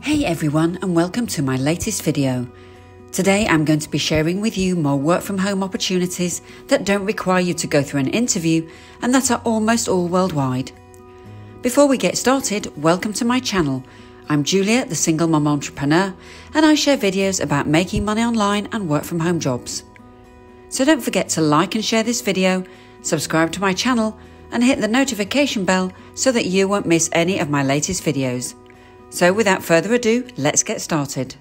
Hey everyone, and welcome to my latest video. Today I'm going to be sharing with you more work from home opportunities that don't require you to go through an interview and that are almost all worldwide. Before we get started, welcome to my channel. I'm Julia, the single mom entrepreneur, and I share videos about making money online and work from home jobs. So don't forget to like and share this video, subscribe to my channel, and hit the notification bell so that you won't miss any of my latest videos. So without further ado, let's get started.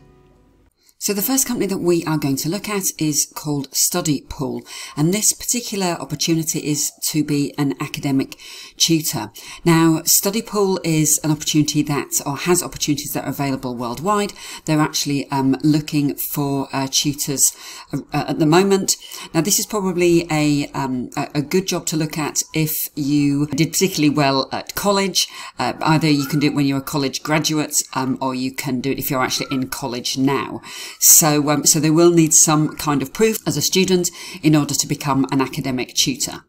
So the first company that we are going to look at is called StudyPool, and this particular opportunity is to be an academic tutor. Now, StudyPool is an opportunity that, or has opportunities that are available worldwide. They're actually looking for tutors at the moment. Now, this is probably a good job to look at if you did particularly well at college. Either you can do it when you're a college graduate, or you can do it if you're actually in college now. So they will need some kind of proof as a student in order to become an academic tutor.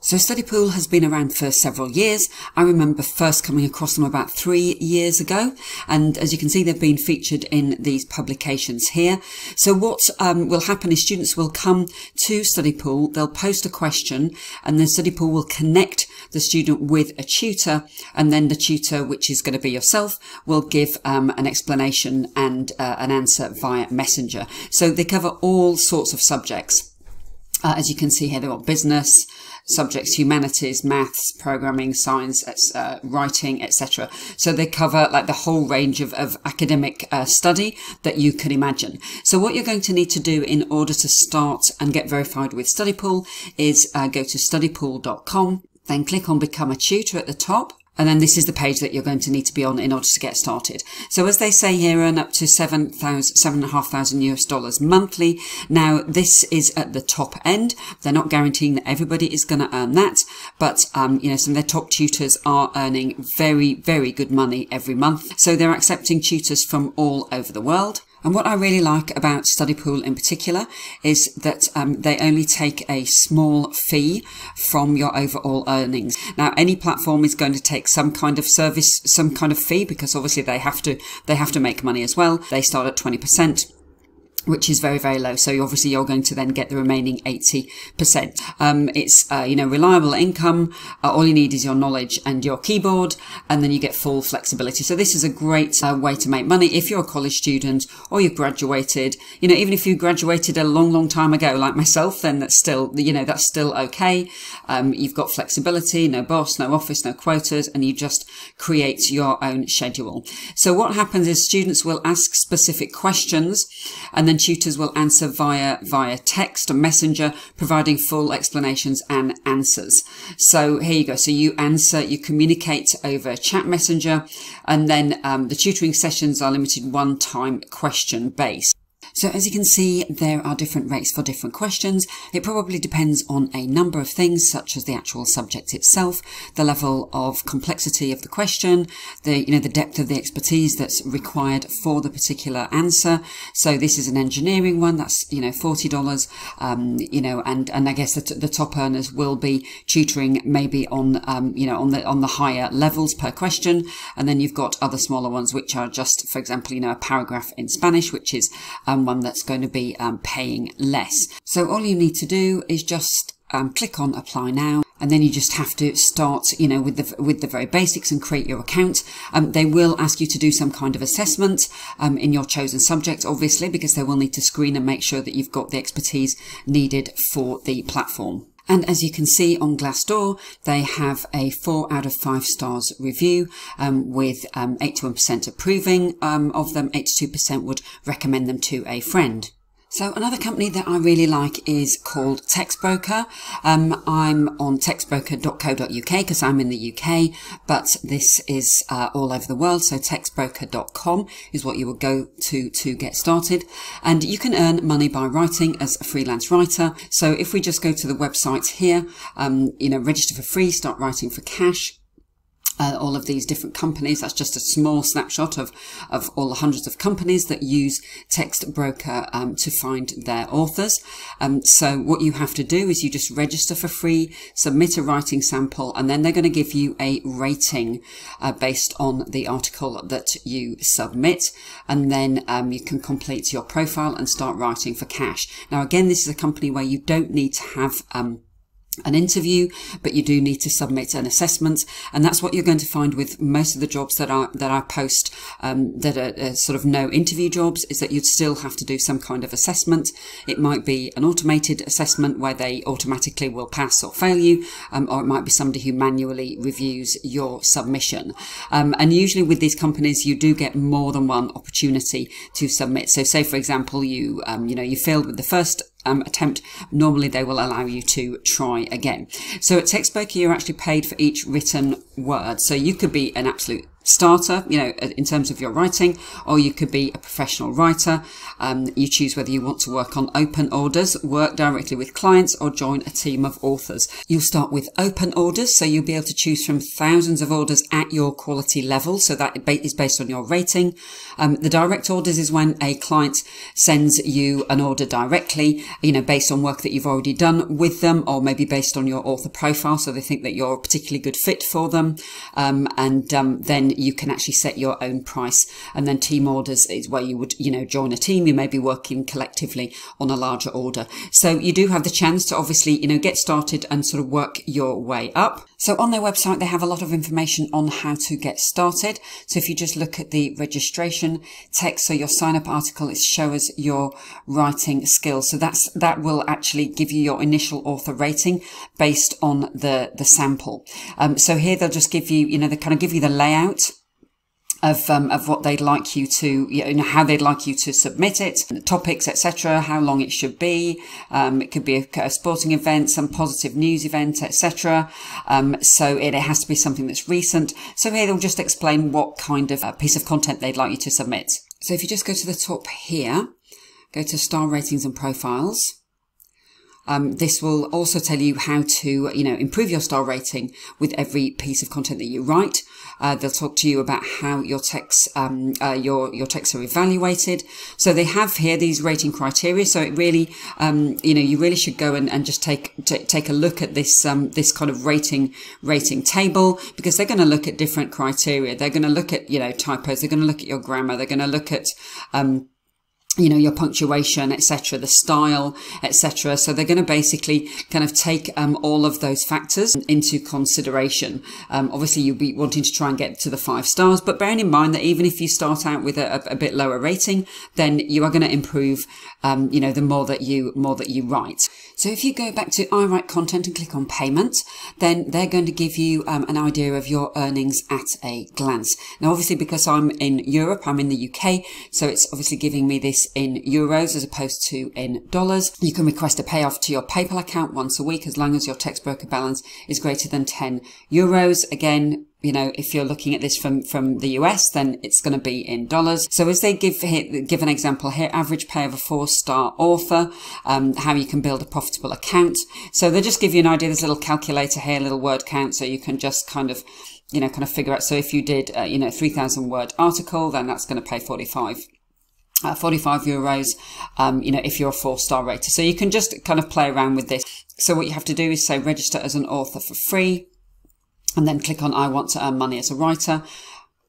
So StudyPool has been around for several years. I remember first coming across them about 3 years ago. And as you can see, they've been featured in these publications here. So what will happen is students will come to StudyPool, they'll post a question, and then StudyPool will connect the student with a tutor, and then the tutor, which is going to be yourself, will give an explanation and an answer via Messenger. So they cover all sorts of subjects. As you can see here, they've got business subjects, humanities, maths, programming, science, writing, etc. So they cover like the whole range of academic study that you can imagine. So what you're going to need to do in order to start and get verified with StudyPool is go to studypool.com, then click on Become a Tutor at the top. And then this is the page that you're going to need to be on in order to get started. So as they say here, earn up to $7,500 monthly. Now, this is at the top end. They're not guaranteeing that everybody is going to earn that, but some of their top tutors are earning very, very good money every month. So they're accepting tutors from all over the world. And what I really like about StudyPool in particular is that they only take a small fee from your overall earnings. Now, any platform is going to take some kind of service, some kind of fee, because obviously they have to make money as well. They start at 20%. Which is very, very low. So obviously you're going to then get the remaining 80%. It's, reliable income. All you need is your knowledge and your keyboard, and then you get full flexibility. So this is a great way to make money if you're a college student or you've graduated. Even if you graduated a long, long time ago, like myself, then that's still, that's still okay. You've got flexibility, no boss, no office, no quotas, and you just create your own schedule. So what happens is students will ask specific questions, and then tutors will answer via text or messenger, providing full explanations and answers. So here you go. So you communicate over chat messenger, and then the tutoring sessions are limited one-time question based. So as you can see, there are different rates for different questions. It probably depends on a number of things, such as the actual subject itself, the level of complexity of the question, the depth of the expertise that's required for the particular answer. So this is an engineering one, that's $40, and I guess the top earners will be tutoring maybe on the higher levels per question, and then you've got other smaller ones which are just, for example, a paragraph in Spanish, which is one that's going to be paying less. So all you need to do is just click on Apply Now, and then you just have to start, with the very basics and create your account. They will ask you to do some kind of assessment in your chosen subject, obviously, because they will need to screen and make sure that you've got the expertise needed for the platform. And as you can see on Glassdoor, they have a 4 out of 5 stars review, with 81% approving of them. 82% would recommend them to a friend. So another company that I really like is called Textbroker. I'm on textbroker.co.uk because I'm in the UK, but this is all over the world. So textbroker.com is what you will go to get started. And you can earn money by writing as a freelance writer. So if we just go to the website here, register for free, start writing for cash. all of these different companies. That's just a small snapshot of all the hundreds of companies that use Text Broker to find their authors. So what you have to do is you just register for free, submit a writing sample, and then they're going to give you a rating based on the article that you submit. And then you can complete your profile and start writing for cash. Now, again, this is a company where you don't need to have an interview, but you do need to submit an assessment, and that's what you're going to find with most of the jobs that I post that are sort of no interview jobs, is that you'd still have to do some kind of assessment. It might be an automated assessment where they automatically will pass or fail you, or it might be somebody who manually reviews your submission. And usually with these companies, you do get more than one opportunity to submit. So say, for example, you failed with the first attempt, normally they will allow you to try again. So at Text Broker, you're actually paid for each written word. So you could be an absolute starter, in terms of your writing, or you could be a professional writer. You choose whether you want to work on open orders, work directly with clients, or join a team of authors. You'll start with open orders, so you'll be able to choose from thousands of orders at your quality level. So that is based on your rating. The direct orders is when a client sends you an order directly, based on work that you've already done with them, or maybe based on your author profile. So they think that you're a particularly good fit for them. Then you can actually set your own price. And then team orders is where you would, join a team. You may be working collectively on a larger order. So you do have the chance to obviously, get started and sort of work your way up. So on their website, they have a lot of information on how to get started. So if you just look at the registration text, so your sign up article, it shows your writing skills. So that will actually give you your initial author rating based on the sample. So here they'll just give you, they kind of give you the layout of what they'd like you to, how they'd like you to submit it, topics, etc., how long it should be. It could be a sporting event, some positive news event, etc. So it has to be something that's recent. So here they'll just explain what kind of piece of content they'd like you to submit. So if you just go to the top here, go to star ratings and profiles. This will also tell you how to, improve your star rating with every piece of content that you write. They'll talk to you about how your texts, your texts are evaluated. So they have here these rating criteria. So it really, you really should go and just take a look at this, this kind of rating table, because they're going to look at different criteria. They're going to look at, typos. They're going to look at your grammar. They're going to look at, your punctuation, etc., the style, etc. So they're going to basically kind of take all of those factors into consideration. Obviously, you'll be wanting to try and get to the 5 stars, but bearing in mind that even if you start out with a bit lower rating, then you are going to improve, the more that you write. So if you go back to I Write Content and click on Payment, then they're going to give you an idea of your earnings at a glance. Now, obviously, because I'm in Europe, I'm in the UK, so it's obviously giving me this in euros as opposed to in dollars. You can request a payoff to your PayPal account once a week as long as your Text Broker balance is greater than 10 euros. Again, if you're looking at this from the US, then it's going to be in dollars. So as they give an example here, average pay of a 4-star author, how you can build a profitable account. So they just give you an idea. There's a little calculator here, a little word count, so you can just kind of figure out. So if you did, 3,000 word article, then that's going to pay 45 euros, if you're a 4-star rater. So you can just kind of play around with this. So what you have to do is say register as an author for free, and then click on I want to earn money as a writer,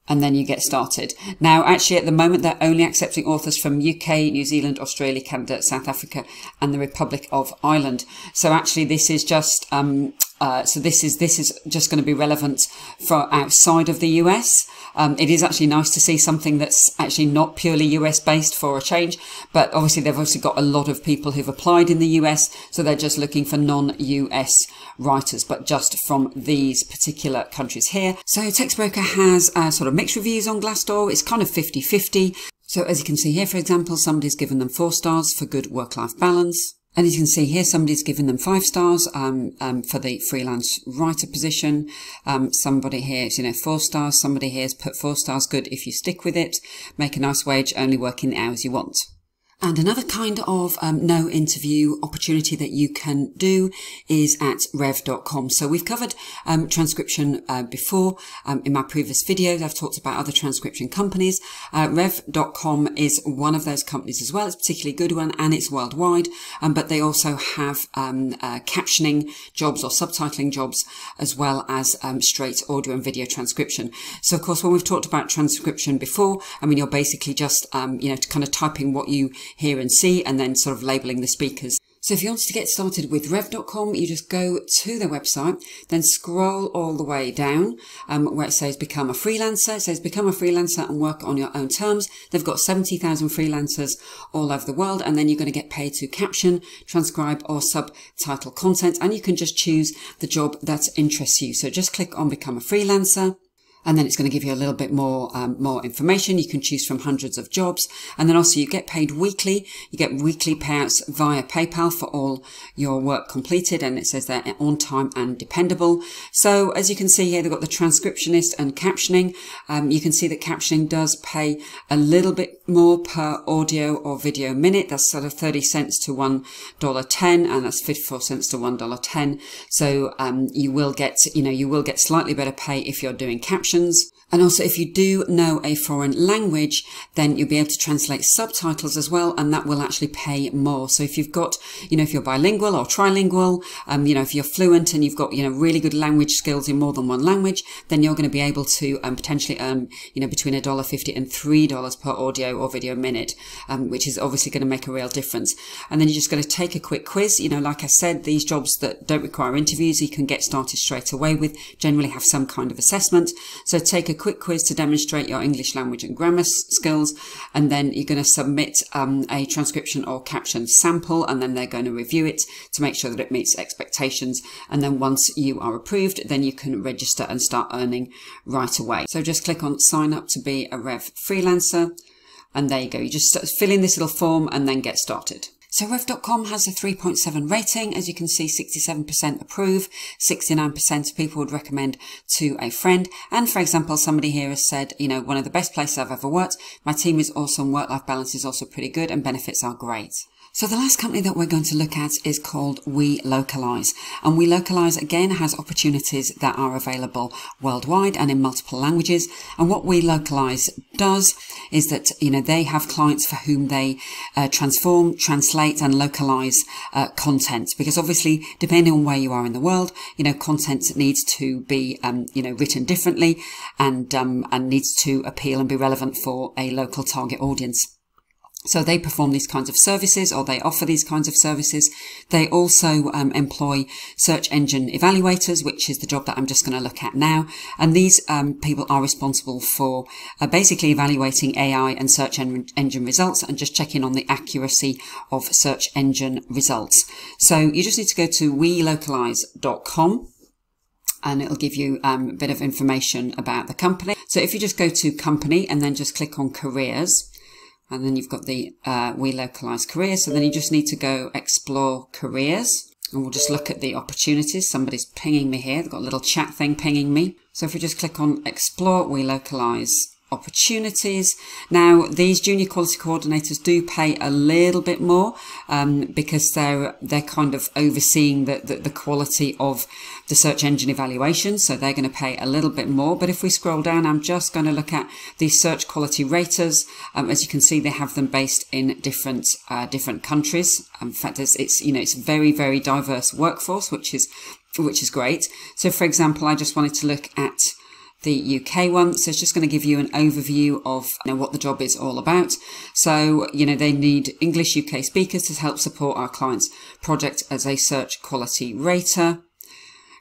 and then you get started. Now, actually, at the moment, they're only accepting authors from UK, New Zealand, Australia, Canada, South Africa, and the Republic of Ireland. So actually, this is just this is just going to be relevant for outside of the US. It is actually nice to see something that's actually not purely US based for a change, but obviously they've also got a lot of people who've applied in the US, so they're just looking for non-US writers, but just from these particular countries here. So Text Broker has sort of mixed reviews on Glassdoor. It's kind of 50-50. So as you can see here, for example, somebody's given them 4 stars for good work-life balance. And as you can see here, somebody's given them 5 stars for the freelance writer position. Somebody here is, 4 stars. Somebody here has put 4 stars, good if you stick with it. Make a nice wage, only working the hours you want. And another kind of no interview opportunity that you can do is at rev.com. So we've covered transcription before in my previous videos. I've talked about other transcription companies. Rev.com is one of those companies as well. It's a particularly good one and it's worldwide, but they also have captioning jobs or subtitling jobs as well as straight audio and video transcription. So of course, when we've talked about transcription before, I mean, you're basically just, kind of typing what you hear and see and then sort of labeling the speakers. So if you wanted to get started with rev.com, you just go to their website, then scroll all the way down where it says become a freelancer. It says become a freelancer and work on your own terms. They've got 70,000 freelancers all over the world, and then you're going to get paid to caption, transcribe or subtitle content, and you can just choose the job that interests you. So just click on become a freelancer. And then it's going to give you a little bit more information. You can choose from hundreds of jobs. And then also you get paid weekly. You get weekly payouts via PayPal for all your work completed. And it says they're on time and dependable. So as you can see here, they've got the transcriptionist and captioning. You can see that captioning does pay a little bit more per audio or video minute. That's sort of 30 cents to $1.10, and that's 54 cents to $1.10. So you will get slightly better pay if you're doing captions. And also, if you do know a foreign language, then you'll be able to translate subtitles as well, and that will actually pay more. So if you've got, if you're bilingual or trilingual, if you're fluent and you've got, really good language skills in more than one language, then you're going to be able to potentially earn, between $1.50 and $3 per audio or video minute, which is obviously going to make a real difference. And then you're just going to take a quick quiz. Like I said, these jobs that don't require interviews, you can get started straight away with, generally have some kind of assessment. So take a quick quiz to demonstrate your English language and grammar skills, and then you're going to submit a transcription or caption sample, and then they're going to review it to make sure that it meets expectations. And then once you are approved, then you can register and start earning right away. So just click on sign up to be a Rev freelancer, and there you go. You just fill in this little form and then get started. So rev.com has a 3.7 rating. As you can see, 67% approve, 69% of people would recommend to a friend. And for example, somebody here has said, one of the best places I've ever worked. My team is awesome. Work-life balance is also pretty good and benefits are great. So the last company that we're going to look at is called We Localize. And We Localize, again, has opportunities that are available worldwide and in multiple languages. And what We Localize does is that, they have clients for whom they transform, translate and localize content. Because obviously, depending on where you are in the world, content needs to be, written differently and needs to appeal and be relevant for a local target audience. So they perform these kinds of services, or they offer these kinds of services. They also employ search engine evaluators, which is the job that I'm just going to look at now. And these people are responsible for basically evaluating AI and search engine results and just checking on the accuracy of search engine results. So you just need to go to welocalize.com. And it'll give you a bit of information about the company. So if you just go to company and then just click on careers, and then you've got the We Localize careers. So then you just need to go explore careers. And we'll just look at the opportunities. Somebody's pinging me here. They've got a little chat thing pinging me. So if we just click on explore We Localize opportunities. Now, these junior quality coordinators do pay a little bit more because they're kind of overseeing the quality of the search engine evaluation. So they're going to pay a little bit more. But if we scroll down, I'm just going to look at the search quality raters. As you can see, they have them based in different countries. In fact, it's very, very diverse workforce, which is great. So for example, I just wanted to look at the UK one. So it's just going to give you an overview of what the job is all about. So, they need English UK speakers to help support our client's project as a search quality rater.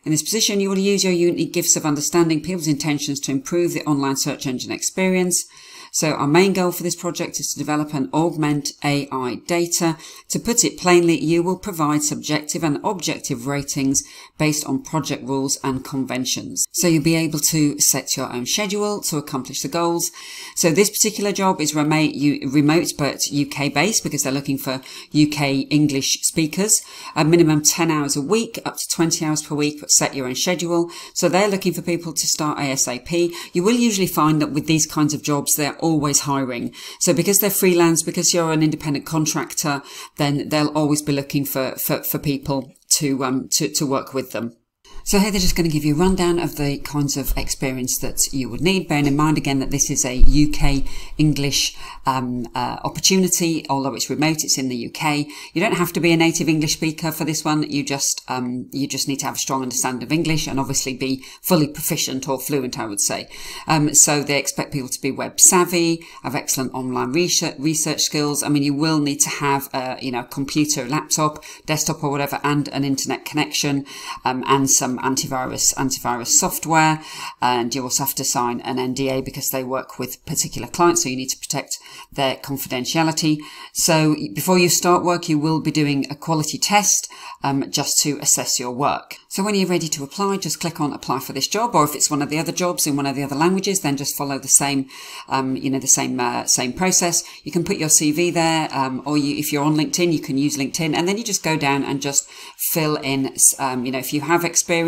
In this position, you will use your unique gifts of understanding people's intentions to improve the online search engine experience. So our main goal for this project is to develop and augment AI data. To put it plainly, you will provide subjective and objective ratings based on project rules and conventions. So you'll be able to set your own schedule to accomplish the goals. So this particular job is remote but UK based because they're looking for UK English speakers. A minimum 10 hours a week, up to 20 hours per week, but set your own schedule. So they're looking for people to start ASAP. You will usually find that with these kinds of jobs, they're always hiring. So because they're freelance, because you're an independent contractor, then they'll always be looking for people to work with them. So here they're just going to give you a rundown of the kinds of experience that you would need, bearing in mind again that this is a UK English opportunity. Although it's remote, it's in the UK. You don't have to be a native English speaker for this one. You just need to have a strong understanding of English and obviously be fully proficient or fluent, I would say. So they expect people to be web savvy, have excellent online research skills. I mean, you will need to have a computer, laptop, desktop or whatever, and an internet connection, and some antivirus software. And you also have to sign an NDA because they work with particular clients, so you need to protect their confidentiality. So before you start work, you will be doing a quality test just to assess your work. So when you're ready to apply, just click on apply for this job, or if it's one of the other jobs in one of the other languages, then just follow the same same process. You can put your CV there, or if you're on LinkedIn, you can use LinkedIn, and then you just go down and just fill in if you have experience.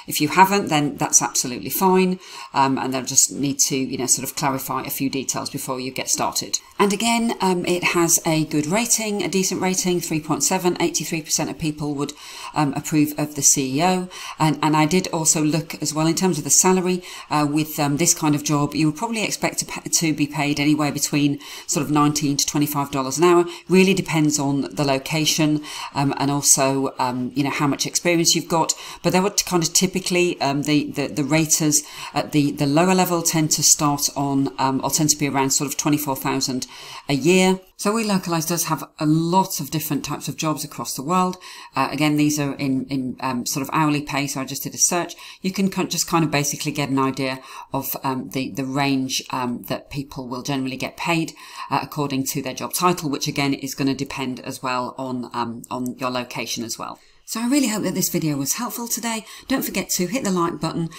If you haven't, then that's absolutely fine, and they'll just need to sort of clarify a few details before you get started. And again, it has a good rating, a decent rating, 3.7. 83% of people would approve of the CEO. And I did also look as well in terms of the salary. With this kind of job, you would probably expect to be paid anywhere between sort of $19 to $25 an hour. Really depends on the location, and also how much experience you've got. But they would kind of typically the raters at the lower level tend to start on or tend to be around sort of 24,000 a year. So We Localize does have a lot of different types of jobs across the world. Again, these are in sort of hourly pay. So I just did a search. You can just kind of basically get an idea of the range that people will generally get paid according to their job title, which again is going to depend as well on your location as well. So I really hope that this video was helpful today. Don't forget to hit the like button,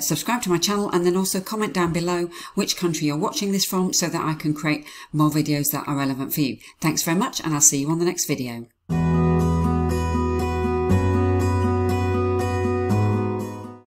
subscribe to my channel, and then also comment down below which country you're watching this from so that I can create more videos that are relevant for you. Thanks very much, and I'll see you on the next video.